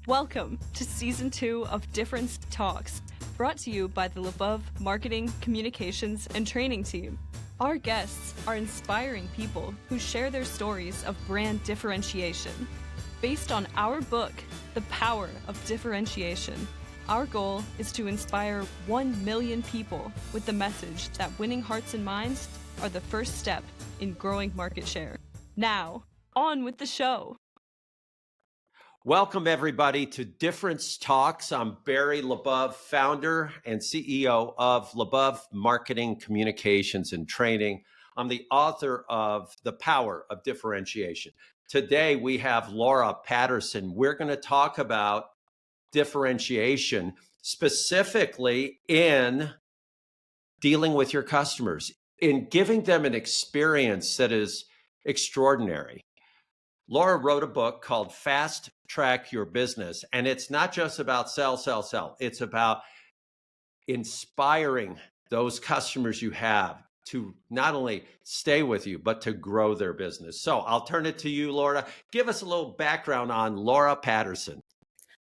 Welcome to Season 2 of Difference Talks, brought to you by the LaBeouf Marketing, Communications, and Training Team. Our guests are inspiring people who share their stories of brand differentiation. Based on our book, The Power of Differentiation, our goal is to inspire 1 million people with the message that winning hearts and minds are the first step in growing market share. Now, on with the show. Welcome, everybody, to Difference Talks. I'm Barry LaBeouf, founder and CEO of LaBeouf Marketing, Communications, and Training. I'm the author of The Power of Differentiation. Today, we have Laura Patterson. We're going to talk about differentiation, specifically in dealing with your customers, in giving them an experience that is extraordinary. Laura wrote a book called Fast Track Your Business, and it's not just about sell, sell, sell. It's about inspiring those customers you have to not only stay with you, but to grow their business. So I'll turn it to you, Laura. Give us a little background on Laura Patterson.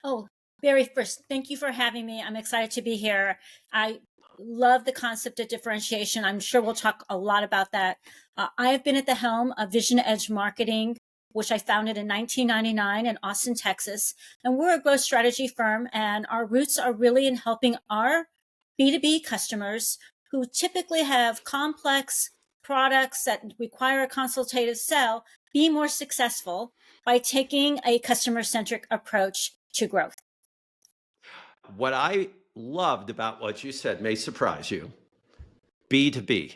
Oh, Barry, first, thank you for having me. I'm excited to be here. I love the concept of differentiation. I'm sure we'll talk a lot about that. I have been at the helm of VisionEdge Marketing, which I founded in 1999 in Austin, Texas. And we're a growth strategy firm, and our roots are really in helping our B2B customers who typically have complex products that require a consultative sell be more successful by taking a customer-centric approach to growth. What I loved about what you said may surprise you. B2B.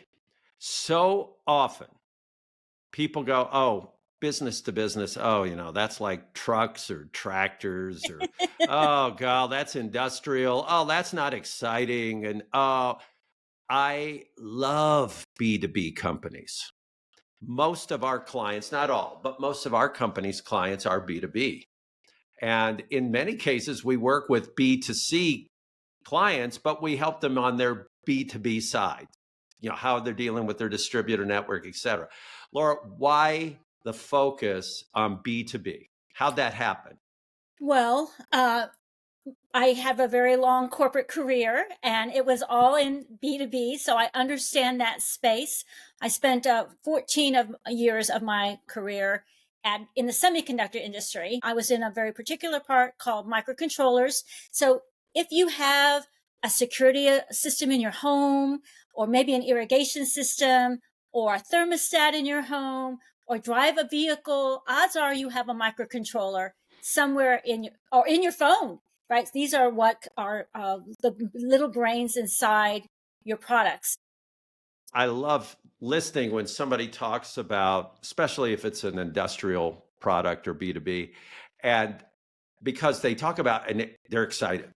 So often people go, oh, business to business. Oh, that's like trucks or tractors or, oh, God, that's industrial. Oh, that's not exciting. And I love B2B companies. Most of our clients, not all, but most of our companies' clients are B2B. And in many cases, we work with B2C clients, but we help them on their B2B side, how they're dealing with their distributor network, et cetera. Laura, why the focus on B2B? How'd that happen? Well, I have a very long corporate career, and it was all in B2B, so I understand that space. I spent 14 years of my career in the semiconductor industry. I was in a very particular part called microcontrollers. So if you have a security system in your home, or maybe an irrigation system, or a thermostat in your home, or drive a vehicle, odds are you have a microcontroller somewhere in your phone, right? These are what are the little brains inside your products. I love listening when somebody talks about, especially if it's an industrial product or B2B, and because they talk about, and they're excited.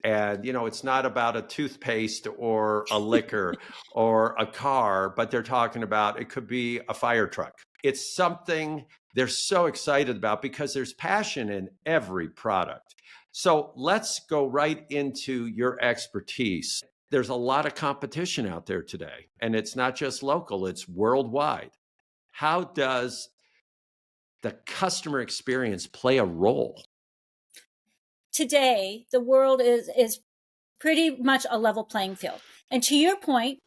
And, it's not about a toothpaste or a liquor or a car, but they're talking about, it could be a fire truck. It's something they're so excited about because there's passion in every product. So let's go right into your expertise. There's a lot of competition out there today, and it's not just local, it's worldwide. How does the customer experience play a role? Today, the world is pretty much a level playing field. And to your point,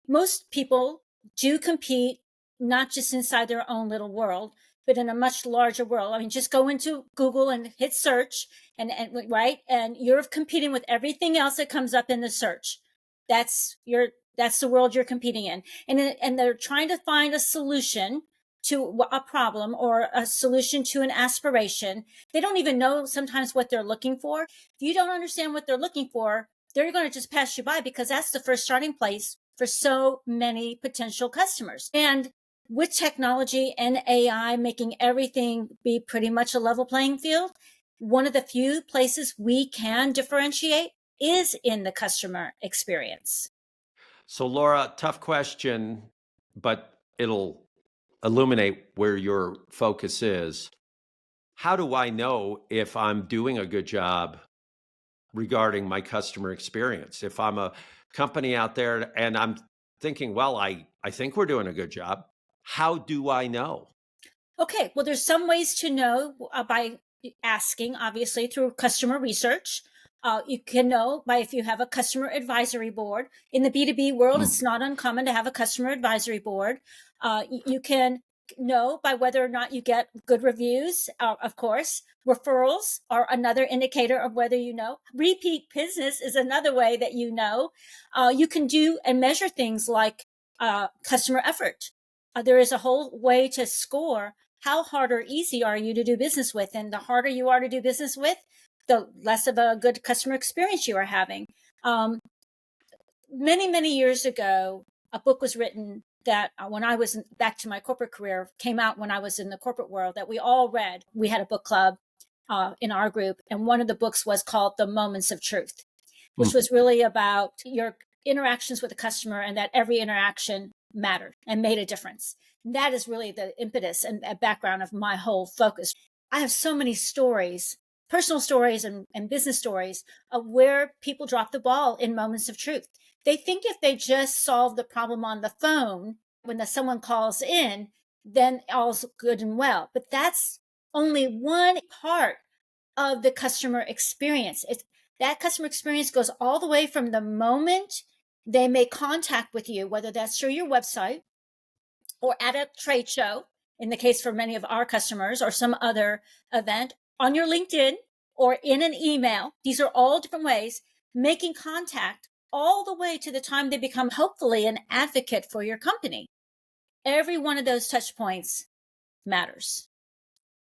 most people do compete not just inside their own little world, but in a much larger world. I mean, just go into Google and hit search, and right, and you're competing with everything else that comes up in the search. That's the world you're competing in, and they're trying to find a solution to a problem or a solution to an aspiration. They don't even know sometimes what they're looking for. If you don't understand what they're looking for, they're going to just pass you by because that's the first starting place for so many potential customers. And with technology and AI making everything be pretty much a level playing field, one of the few places we can differentiate is in the customer experience. So Laura, tough question, but it'll illuminate where your focus is. How do I know if I'm doing a good job regarding my customer experience? If I'm a company out there and I'm thinking, well, I think we're doing a good job, how do I know? Okay, well, there's some ways to know by asking, obviously, through customer research. You can know by if you have a customer advisory board. In the B2B world, it's not uncommon to have a customer advisory board. You can know by whether or not you get good reviews, of course. Referrals are another indicator of whether you know. Repeat business is another way that you know. You can do and measure things like customer effort. There is a whole way to score how hard or easy are you to do business with. And the harder you are to do business with, the less of a good customer experience you are having. Many, many years ago, a book was written that when I was back to my corporate career, came out when I was in the corporate world, that we all read. We had a book club in our group, and one of the books was called The Moments of Truth, which was really about your interactions with the customer and that every interaction mattered and made a difference. And that is really the impetus and background of my whole focus. I have so many stories, personal stories and business stories of where people drop the ball in moments of truth. They think if they just solve the problem on the phone when someone calls in, then all's good and well. But that's only one part of the customer experience. That customer experience goes all the way from the moment they make contact with you, whether that's through your website or at a trade show, in the case for many of our customers, or some other event, on your LinkedIn or in an email. These are all different ways, making contact all the way to the time they become, hopefully, an advocate for your company. Every one of those touch points matters.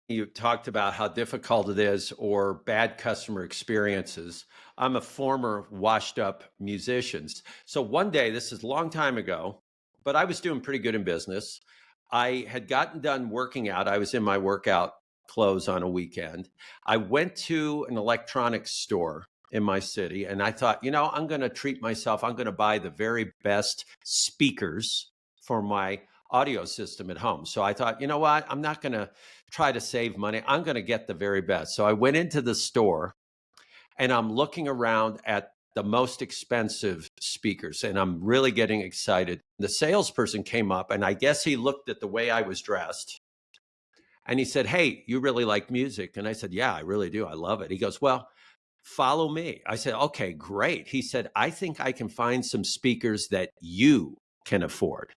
You talked about how difficult it is or bad customer experiences. I'm a former washed up musician. So one day, this is a long time ago, but I was doing pretty good in business. I had gotten done working out. I was in my workout clothes on a weekend. I went to an electronics store in my city and I thought, I'm going to treat myself. I'm going to buy the very best speakers for my audio system at home. So I thought, you know what? I'm not going to try to save money. I'm going to get the very best. So I went into the store and I'm looking around at the most expensive speakers and I'm really getting excited. The salesperson came up and I guess he looked at the way I was dressed and he said, "Hey, you really like music?" And I said, "Yeah, I really do. I love it." He goes, "Well, follow me." I said, "Okay, great." He said, "I think I can find some speakers that you can afford."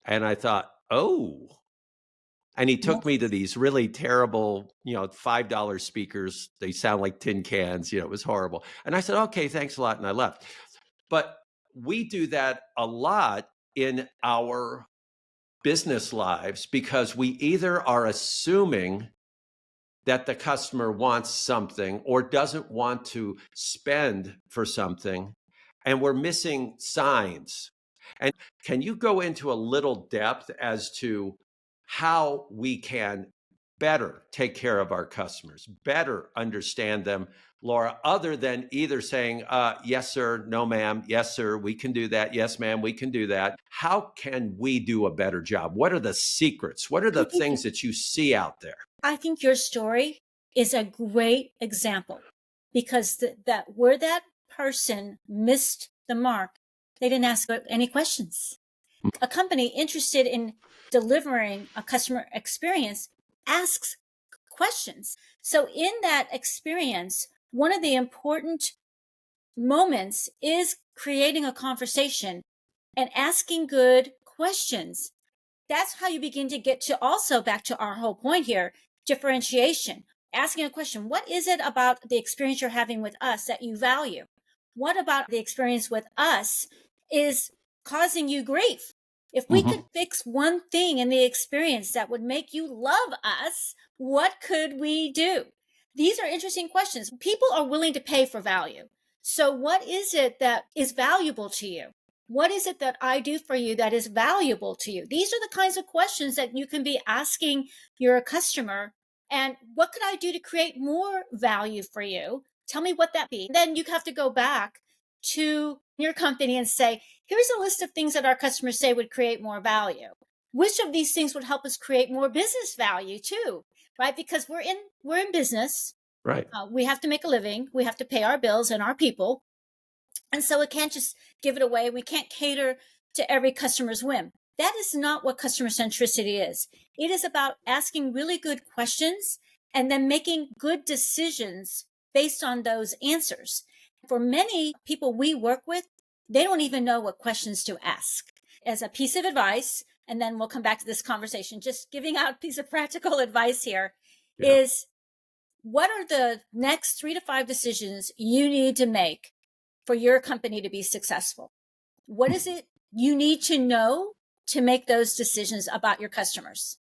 And I thought, oh. And he took me to these really terrible, $5 speakers. They sound like tin cans. It was horrible. And I said, "Okay, thanks a lot." And I left. But we do that a lot in our business lives because we either are assuming that the customer wants something or doesn't want to spend for something, and we're missing signs. And can you go into a little depth as to how we can better take care of our customers, better understand them, Laura, other than either saying, yes, sir, no, ma'am, yes, sir, we can do that, yes, ma'am, we can do that? How can we do a better job? What are the secrets? What are the things that you see out there? I think your story is a great example because that where that person missed the mark, they didn't ask any questions. A company interested in delivering a customer experience asks questions. So in that experience, one of the important moments is creating a conversation and asking good questions. That's how you begin to get to also back to our whole point here, differentiation. Asking a question, what is it about the experience you're having with us that you value? What about the experience with us is causing you grief? If we could fix one thing in the experience that would make you love us, what could we do? These are interesting questions. People are willing to pay for value. So what is it that is valuable to you? What is it that I do for you that is valuable to you? These are the kinds of questions that you can be asking your customer. And what could I do to create more value for you? Tell me what that be. Then you have to go back to your company and say, here's a list of things that our customers say would create more value. Which of these things would help us create more business value too, right? Because we're in business. Right. We have to make a living. We have to pay our bills and our people. And so we can't just give it away. We can't cater to every customer's whim. That is not what customer centricity is. It is about asking really good questions and then making good decisions based on those answers. For many people we work with, they don't even know what questions to ask. As a piece of advice, and then we'll come back to this conversation, just giving out a piece of practical advice here is, what are the next 3 to 5 decisions you need to make for your company to be successful? What is it you need to know to make those decisions about your customers?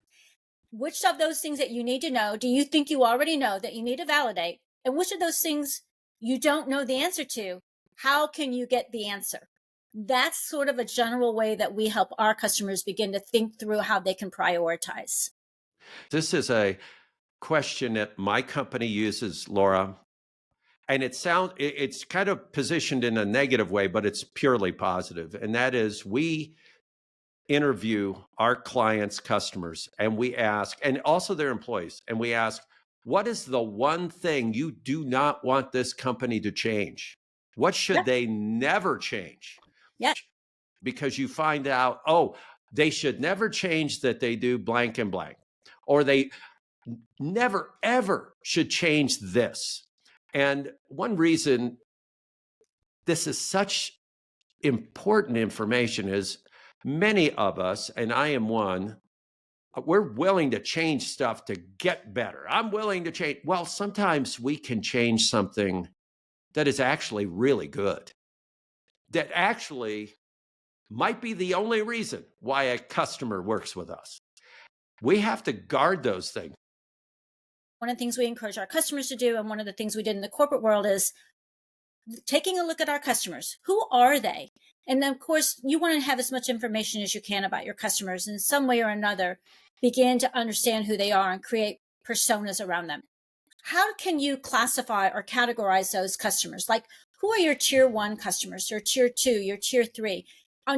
Which of those things that you need to know do you think you already know that you need to validate? And which of those things you don't know the answer to? How can you get the answer? That's sort of a general way that we help our customers begin to think through how they can prioritize. This is a question that my company uses, Laura, and it's kind of positioned in a negative way, but it's purely positive. And that is, we interview our clients' customers, and we ask, and also their employees, and we ask, what is the one thing you do not want this company to change? What should they never change? Yeah. Because you find out, oh, they should never change that they do blank and blank, or they never, ever should change this. And one reason this is such important information is many of us, and I am one, we're willing to change stuff to get better. I'm willing to change. Well, sometimes we can change something that is actually really good, that actually might be the only reason why a customer works with us. We have to guard those things. One of the things we encourage our customers to do, and one of the things we did in the corporate world, is taking a look at our customers. Who are they? And then, of course, you want to have as much information as you can about your customers. In some way or another, begin to understand who they are and create personas around them. How can you classify or categorize those customers? Like, who are your tier 1 customers, your tier 2, your tier 3?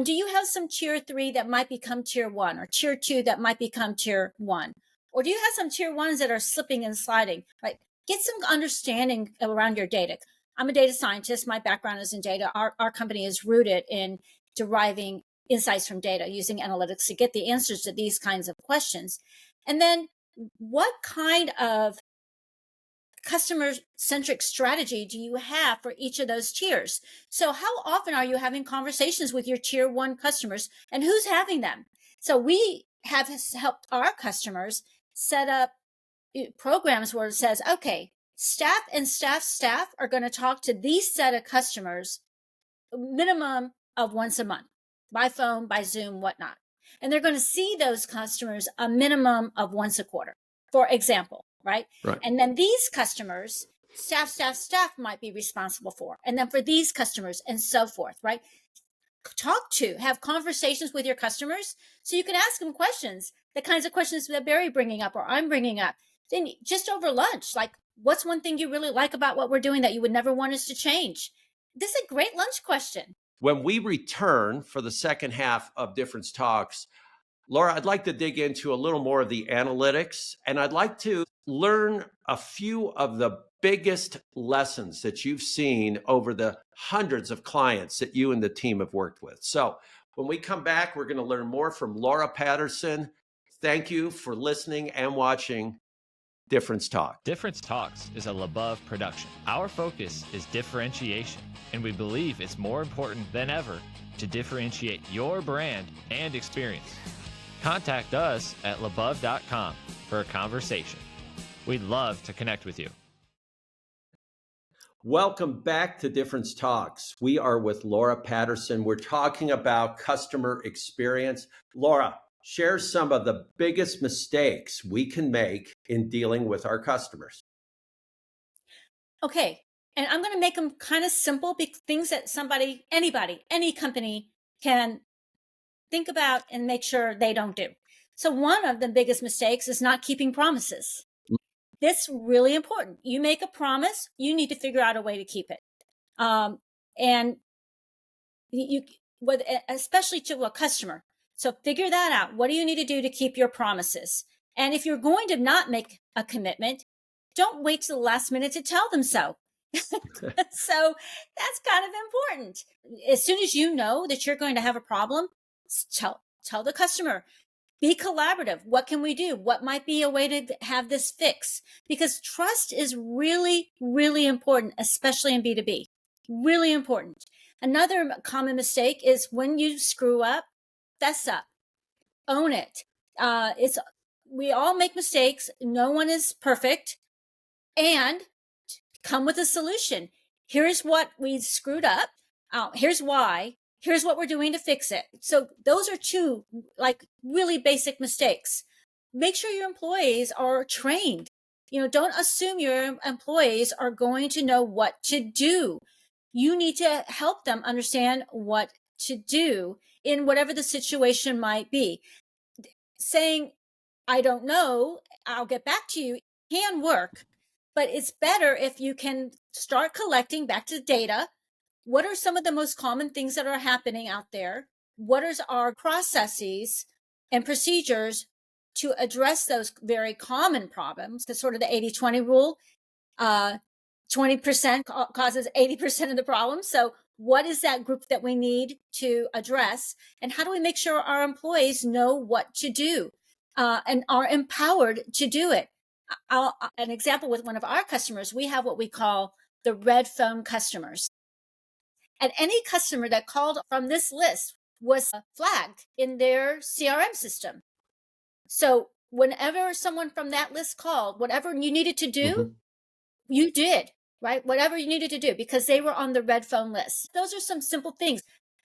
Do you have some tier 3 that might become tier 1, or tier 2 that might become tier 1? Or do you have some tier 1s that are slipping and sliding? Right? Get some understanding around your data. I'm a data scientist. My background is in data. Our company is rooted in deriving insights from data, using analytics to get the answers to these kinds of questions. And then, what kind of customer-centric strategy do you have for each of those tiers? So how often are you having conversations with your tier 1 customers, and who's having them? So we have helped our customers set up programs where it says, okay, staff are going to talk to these set of customers minimum of once a month, by phone, by Zoom, whatnot. And they're going to see those customers a minimum of once a quarter, for example, right? And then these customers, staff might be responsible for. And then for these customers, and so forth, right? Have conversations with your customers so you can ask them questions, the kinds of questions that Barry bringing up or I'm bringing up. Then just over lunch, like, what's one thing you really like about what we're doing that you would never want us to change? This is a great lunch question. When we return for the second half of Difference Talks, Laura, I'd like to dig into a little more of the analytics, and I'd like to learn a few of the biggest lessons that you've seen over the hundreds of clients that you and the team have worked with. So when we come back, we're going to learn more from Laura Patterson. Thank you for listening and watching Difference Talk. Difference Talks is a LaBeouf production. Our focus is differentiation, and we believe it's more important than ever to differentiate your brand and experience. Contact us at labeouf.com for a conversation. We'd love to connect with you. Welcome back to Difference Talks. We are with Laura Patterson. We're talking about customer experience. Laura, share some of the biggest mistakes we can make in dealing with our customers. Okay. And I'm going to make them kind of simple, things that any company can think about and make sure they don't do. So one of the biggest mistakes is not keeping promises. That's really important. You make a promise, you need to figure out a way to keep it. And especially to a customer. So figure that out. What do you need to do to keep your promises? And if you're going to not make a commitment, don't wait till the last minute to tell them so. So that's kind of important. As soon as you know that you're going to have a problem, tell the customer, Be collaborative. What can we do? What might be a way to have this fix? Because trust is really, really important, especially in B2B. Really important. Another common mistake is when you screw up, fess up, own it. We all make mistakes. No one is perfect, and come with a solution. Here's what we screwed up. Here's why. Here's what we're doing to fix it. So those are two like really basic mistakes. Make sure your employees are trained. Don't assume your employees are going to know what to do. You need to help them understand what to do in whatever the situation might be. Saying, I don't know, I'll get back to you can work, but it's better if you can start collecting back to data. What are some of the most common things that are happening out there? What are our processes and procedures to address those very common problems? The sort of the 80-20 rule, 20% causes 80% of the problems. So what is that group that we need to address? And how do we make sure our employees know what to do and are empowered to do it? An example with one of our customers, we have what we call the red phone customers. And any customer that called from this list was flagged in their CRM system. So whenever someone from that list called, whatever you needed to do, you did, right? Whatever you needed to do, because they were on the red phone list. Those are some simple things.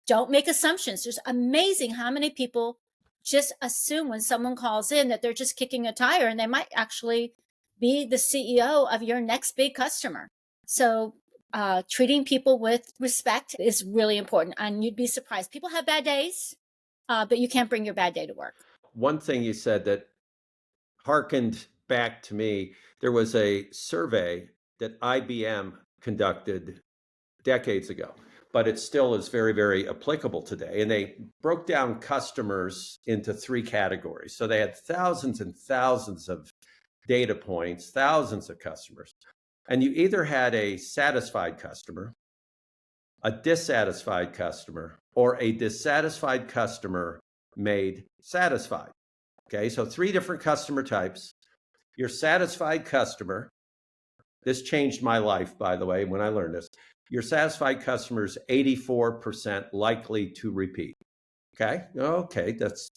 Don't make assumptions. It's amazing how many people just assume when someone calls in that they're just kicking a tire, and they might actually be the CEO of your next big customer. So treating people with respect is really important. And you'd be surprised. People have bad days, but you can't bring your bad day to work. One thing you said that harkened back to me, there was a survey that IBM conducted decades ago, but it still is very, very applicable today. And they broke down customers into 3 categories. So they had thousands and thousands of data points, thousands of customers. And you either had a satisfied customer, a dissatisfied customer, or a dissatisfied customer made satisfied. Okay, so 3 different customer types. Your satisfied customer, this changed my life, by the way, when I learned this. Your satisfied customer is 84% likely to repeat. Okay, that's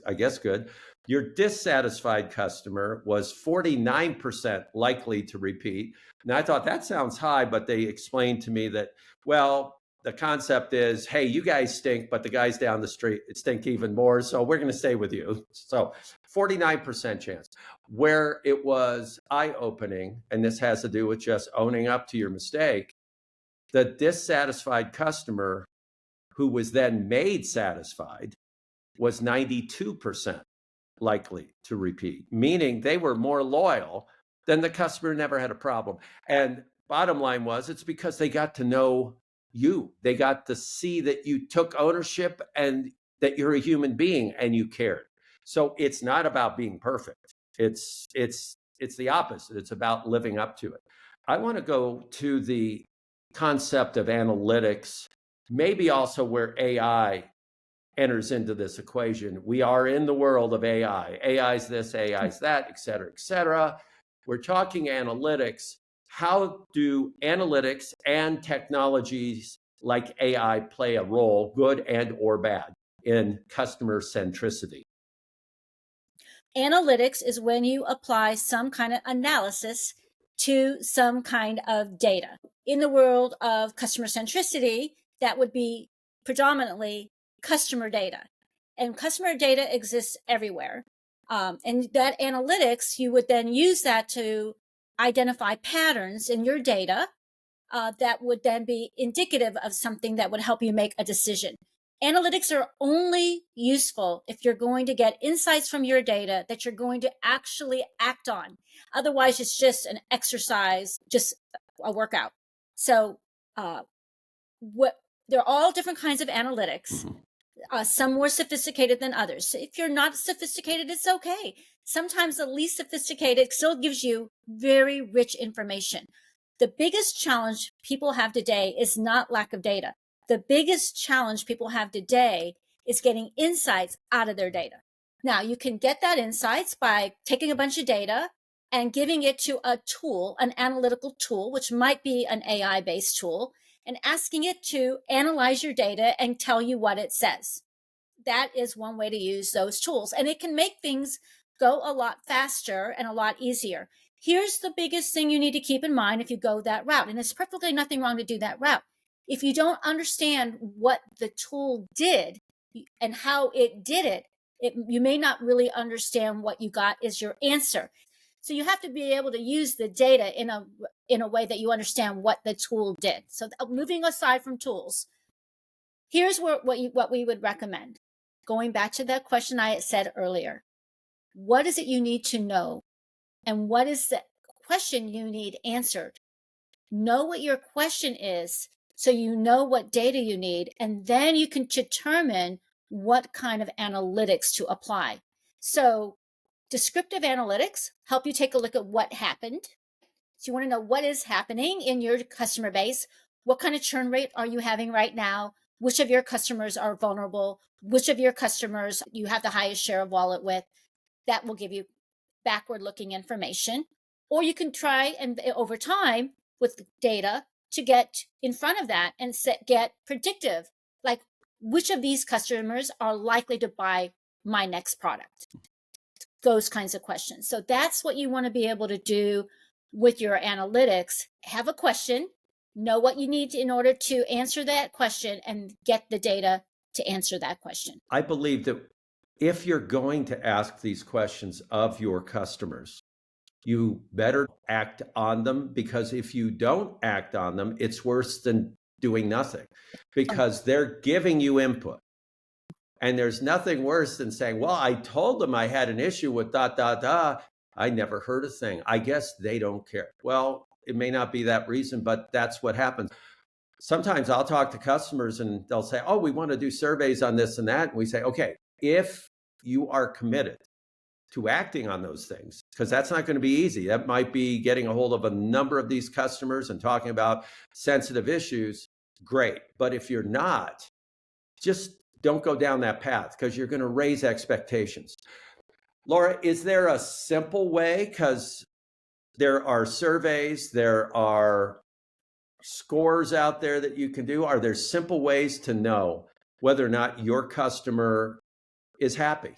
I guess good. Your dissatisfied customer was 49% likely to repeat. And I thought that sounds high, but they explained to me that, well, the concept is, hey, you guys stink, but the guys down the street stink even more. So we're going to stay with you. So 49% chance. Where it was eye-opening, and this has to do with just owning up to your mistake, the dissatisfied customer who was then made satisfied was 92% likely to repeat, meaning they were more loyal than the customer never had a problem. And bottom line was, it's because they got to know you. They got to see that you took ownership and that you're a human being and you cared. So it's not about being perfect. It's the opposite. It's about living up to it. I want to go to the concept of analytics, maybe also where AI enters into this equation. We are in the world of AI. AI's this, AI's that, et cetera, et cetera. We're talking analytics. How do analytics and technologies like AI play a role, good and or bad, in customer centricity? Analytics is when you apply some kind of analysis to some kind of data. In the world of customer centricity, that would be predominantly customer data. And customer data exists everywhere. And that analytics, you would then use that to identify patterns in your data that would then be indicative of something that would help you make a decision. Analytics are only useful if you're going to get insights from your data that you're going to actually act on. Otherwise, it's just an exercise, just a workout. So there are all different kinds of analytics, some more sophisticated than others. If you're not sophisticated, it's okay. Sometimes the least sophisticated still gives you very rich information. The biggest challenge people have today is not lack of data. The biggest challenge people have today is getting insights out of their data. Now, you can get that insights by taking a bunch of data and giving it to a tool, an analytical tool, which might be an AI-based tool, and asking it to analyze your data and tell you what it says. That is one way to use those tools. And it can make things go a lot faster and a lot easier. Here's the biggest thing you need to keep in mind if you go that route. And there's perfectly nothing wrong to do that route. If you don't understand what the tool did and how it did it, you may not really understand what you got is your answer. So you have to be able to use the data in a way that you understand what the tool did. So moving aside from tools, here's what we would recommend. Going back to that question I had said earlier, what is it you need to know? And what is the question you need answered? Know what your question is so you know what data you need, and then you can determine what kind of analytics to apply. So descriptive analytics help you take a look at what happened. So you want to know what is happening in your customer base. What kind of churn rate are you having right now? Which of your customers are vulnerable? Which of your customers you have the highest share of wallet with? That will give you backward looking information. Or you can try and over time with data to get in front of that and get predictive, like which of these customers are likely to buy my next product? Those kinds of questions. So that's what you want to be able to do with your analytics. Have a question, know what you need in order to answer that question, and get the data to answer that question. I believe that if you're going to ask these questions of your customers, you better act on them, because if you don't act on them, it's worse than doing nothing, because they're giving you input. And there's nothing worse than saying, well, I told them I had an issue with ... I never heard a thing. I guess they don't care. Well, it may not be that reason, but that's what happens. Sometimes I'll talk to customers and they'll say, oh, we want to do surveys on this and that. And we say, okay, if you are committed to acting on those things, because that's not going to be easy. That might be getting a hold of a number of these customers and talking about sensitive issues. Great. But if you're not, just don't go down that path, because you're going to raise expectations. Laura, is there a simple way? Because there are surveys, there are scores out there that you can do. Are there simple ways to know whether or not your customer is happy?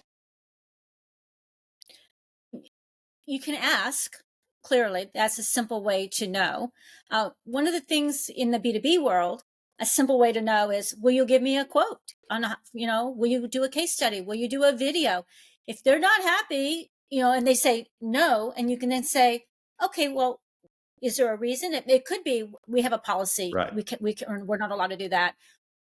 You can ask, clearly. That's a simple way to know. One of the things in the B2B world, a simple way to know is, will you give me a quote on, will you do a case study? Will you do a video? If they're not happy, and they say no, and you can then say, okay, well, is there a reason? It could be we have a policy. Right. We're not allowed to do that.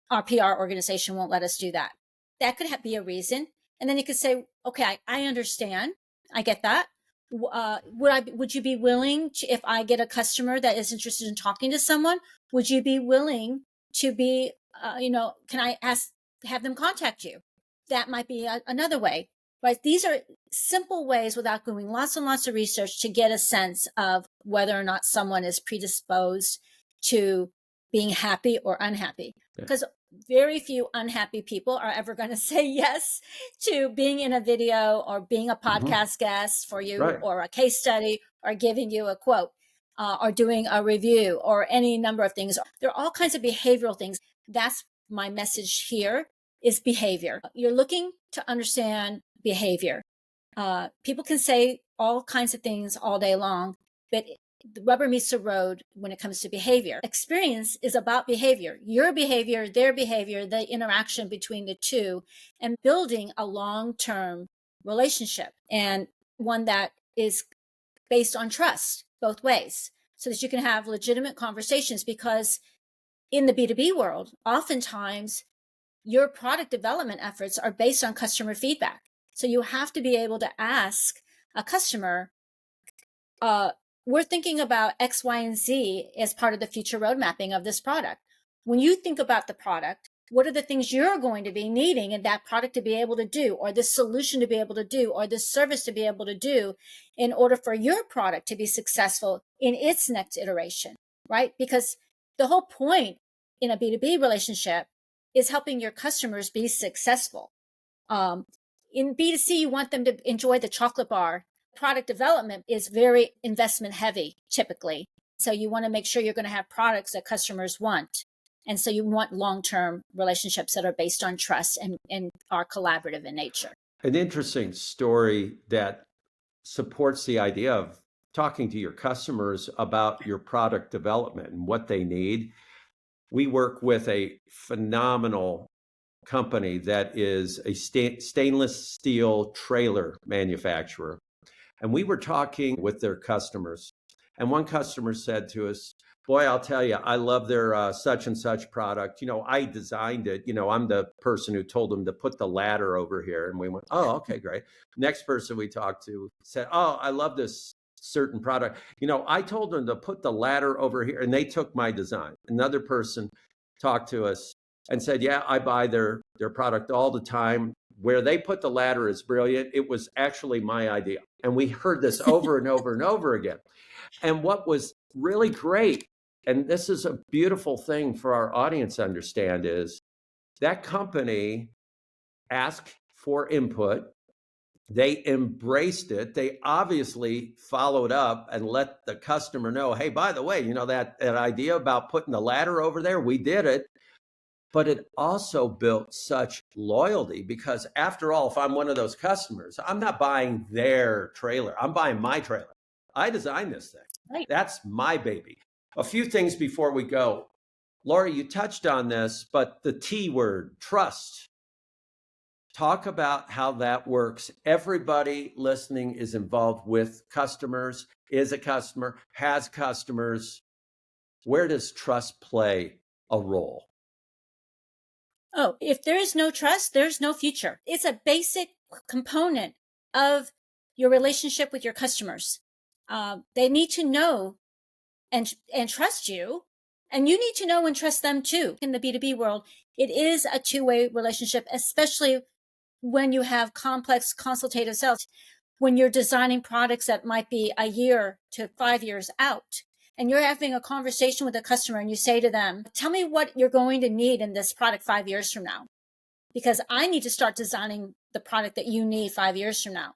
Our PR organization won't let us do that. That could be a reason. And then you could say, okay, I understand. I get that. Would you be willing to, if I get a customer that is interested in talking to someone, would you be willing to be, can I have them contact you? That might be another way, right? These are simple ways without doing lots and lots of research to get a sense of whether or not someone is predisposed to being happy or unhappy. Because very few unhappy people are ever going to say yes to being in a video or being a podcast guest for you, right, or a case study, or giving you a quote, or doing a review, or any number of things. There are all kinds of behavioral things. That's my message here, is behavior. You're looking to understand behavior. People can say all kinds of things all day long, but the rubber meets the road when it comes to behavior. Experience is about behavior, your behavior, their behavior, the interaction between the two, and building a long-term relationship, and one that is based on trust both ways, so that you can have legitimate conversations. Because in the B2B world, oftentimes your product development efforts are based on customer feedback. So you have to be able to ask a customer, we're thinking about X, Y, and Z as part of the future road mapping of this product. When you think about the product, what are the things you're going to be needing in that product to be able to do, or this solution to be able to do, or this service to be able to do, in order for your product to be successful in its next iteration, right? Because the whole point in a B2B relationship is helping your customers be successful. In B2C, you want them to enjoy the chocolate bar. Product development is very investment heavy typically. So you want to make sure you're going to have products that customers want. And so you want long-term relationships that are based on trust and are collaborative in nature. An interesting story that supports the idea of talking to your customers about your product development and what they need. We work with a phenomenal company that is a stainless steel trailer manufacturer. And we were talking with their customers. And one customer said to us, boy, I'll tell you, I love their such and such product. I designed it. I'm the person who told them to put the ladder over here. And we went, oh, okay, great. Next person we talked to said, oh, I love this certain product. I told them to put the ladder over here and they took my design. Another person talked to us and said, yeah, I buy their product all the time. Where they put the ladder is brilliant. It was actually my idea. And we heard this over and over and over again. And what was really great, and this is a beautiful thing for our audience to understand, is that company asked for input. They embraced it. They obviously followed up and let the customer know, hey, by the way, that idea about putting the ladder over there, we did it. But it also built such loyalty because after all, if I'm one of those customers, I'm not buying their trailer. I'm buying my trailer. I designed this thing. Right. That's my baby. A few things before we go. Laura, you touched on this, but the T word, trust. Talk about how that works. Everybody listening is involved with customers, is a customer, has customers. Where does trust play a role? Oh, if there is no trust, there's no future. It's a basic component of your relationship with your customers. They need to know and trust you, and you need to know and trust them too. In the B2B world, it is a two-way relationship, especially when you have complex consultative sales, when you're designing products that might be a year to 5 years out. And you're having a conversation with a customer and you say to them, tell me what you're going to need in this product 5 years from now, because I need to start designing the product that you need 5 years from now.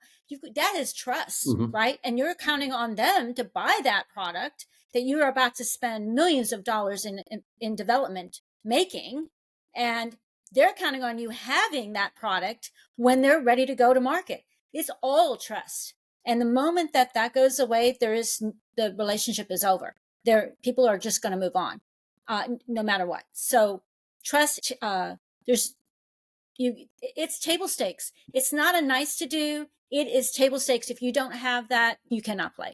That is trust, right? And you're counting on them to buy that product that you're about to spend millions of dollars in development making. And they're counting on you having that product when they're ready to go to market. It's all trust. And the moment that goes away, the relationship is over. People are just going to move on, no matter what. So trust, it's table stakes. It's not a nice to do. It is table stakes. If you don't have that, you cannot play.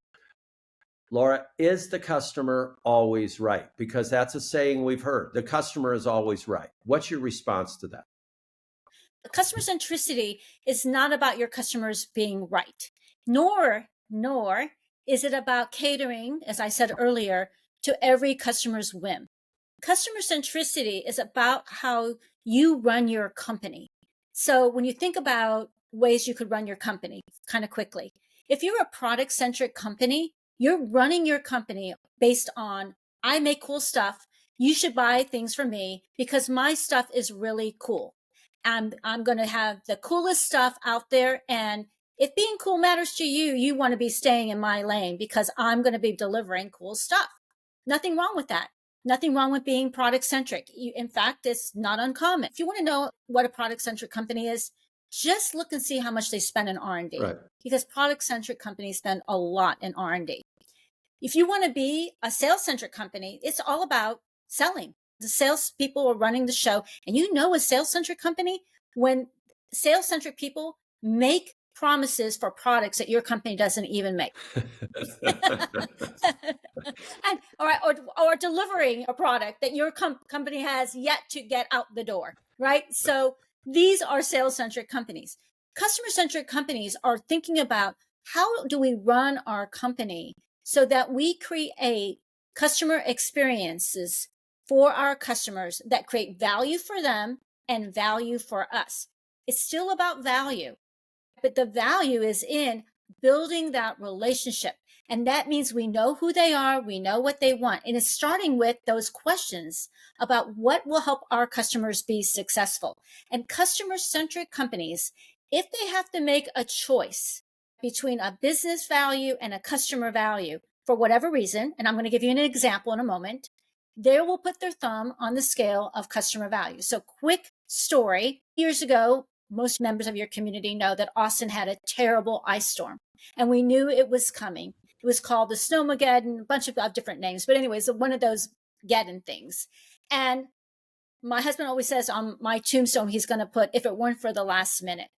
Laura, is the customer always right? Because that's a saying we've heard. The customer is always right. What's your response to that? Customer centricity is not about your customers being right. Nor is it about catering, as I said earlier, to every customer's whim. Customer centricity is about how you run your company. So when you think about ways you could run your company kind of quickly, if you're a product-centric company, you're running your company based on, I make cool stuff. You should buy things from me because my stuff is really cool. I'm going to have the coolest stuff out there, and if being cool matters to you, you want to be staying in my lane because I'm going to be delivering cool stuff. Nothing wrong with that. Nothing wrong with being product-centric. In fact, it's not uncommon. If you want to know what a product-centric company is, just look and see how much they spend in R&D. Right. Because product-centric companies spend a lot in R&D. If you want to be a sales-centric company, it's all about selling. The salespeople are running the show. And you know a sales-centric company, when sales-centric people make promises for products that your company doesn't even make. or delivering a product that your company has yet to get out the door, right? So these are sales-centric companies. Customer-centric companies are thinking about, how do we run our company so that we create customer experiences for our customers that create value for them and value for us. It's still about value, but the value is in building that relationship. And that means we know who they are, we know what they want. And it's starting with those questions about what will help our customers be successful. And customer-centric companies if they have to make a choice between a business value and a customer value for whatever reason, and I'm going to give you an example in a moment, they will put their thumb on the scale of customer value. So quick story. Years ago, most members of your community know that Austin had a terrible ice storm, and we knew it was coming. It was called the Snowmageddon, a bunch of different names. But anyways, one of those Geddon things. And my husband always says on my tombstone, he's going to put, if it weren't for the last minute.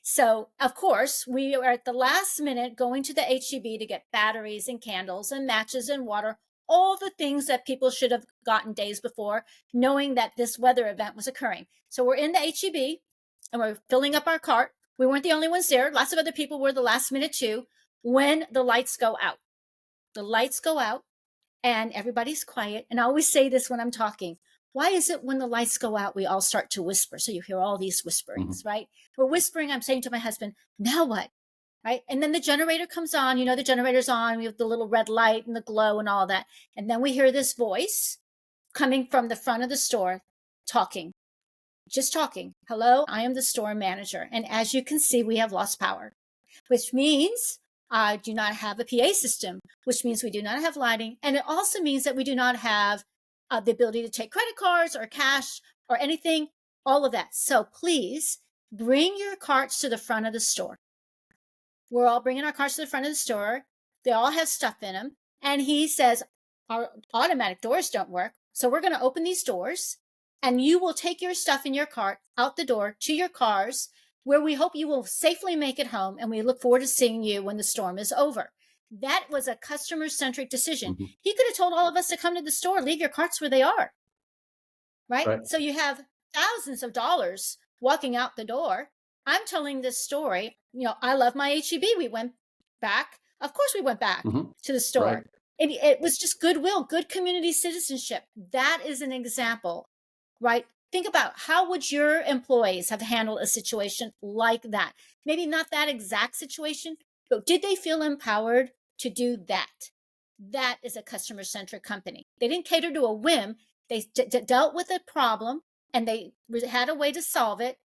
So, of course, we are at the last minute going to the HEB to get batteries and candles and matches and water, all the things that people should have gotten days before, knowing that this weather event was occurring. So we're in the HEB and we're filling up our cart. We weren't the only ones there. Lots of other people were the last minute too, when the lights go out. The lights go out and everybody's quiet. And I always say this when I'm talking. Why is it when the lights go out, we all start to whisper? So you hear all these whisperings, right? We're whispering. I'm saying to my husband, now what? Right? And then the generator comes on. You know, the generator's on. We have the little red light and the glow and all that. And then we hear this voice coming from the front of the store talking, just talking. Hello, I am the store manager. And as you can see, we have lost power, which means I do not have a PA system, which means we do not have lighting. And it also means that we do not have the ability to take credit cards or cash or anything, all of that. So please bring your carts to the front of the store. We're all bringing our carts to the front of the store. They all have stuff in them. And he says, our automatic doors don't work. So we're going to open these doors and you will take your stuff in your cart out the door to your cars, where we hope you will safely make it home. And we look forward to seeing you when the storm is over. That was a customer-centric decision. He could have told all of us to come to the store, leave your carts where they are, right? So you have thousands of dollars walking out the door. I'm telling this story. You know, I love my HEB. We went back. Of course, we went back to the store. Right. And it was just goodwill, good community citizenship. That is an example, right? Think about how would your employees have handled a situation like that? Maybe not that exact situation, but did they feel empowered to do that? That is a customer-centric company. They didn't cater to a whim. They dealt with a problem and they had a way to solve it.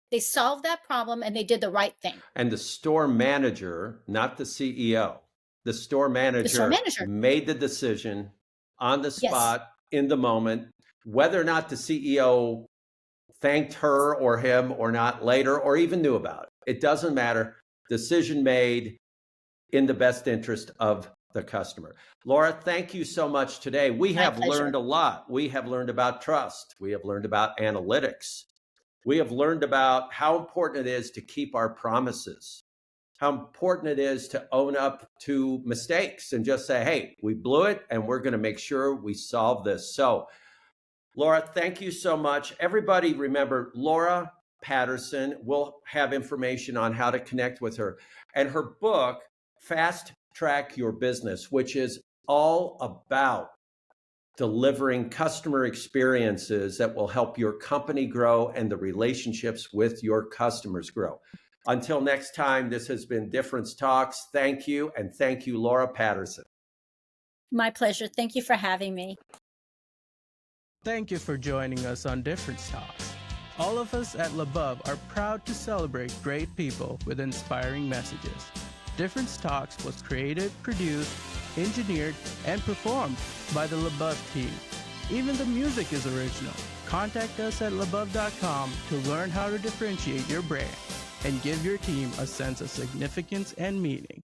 They solved that problem and they did the right thing. And the store manager, not the CEO, the store manager made the decision on the spot, in the moment, whether or not the CEO thanked her or him or not later, or even knew about it. It doesn't matter. Decision made in the best interest of the customer. Laura, thank you so much today. We have learned a lot. We have learned about trust. We have learned about analytics. We have learned about how important it is to keep our promises, how important it is to own up to mistakes and just say, hey, we blew it and we're going to make sure we solve this. So, Laura, thank you so much. Everybody remember, Laura Patterson. We'll have information on how to connect with her. And her book, Fast Track Your Business, which is all about delivering customer experiences that will help your company grow and the relationships with your customers grow. Until next time, this has been Difference Talks. Thank you. And thank you, Laura Patterson. My pleasure. Thank you for having me. Thank you for joining us on Difference Talks. All of us at LeBub are proud to celebrate great people with inspiring messages. Difference Talks was created, produced, engineered, and performed by the LeBub team. Even the music is original. Contact us at lebub.com to learn how to differentiate your brand and give your team a sense of significance and meaning.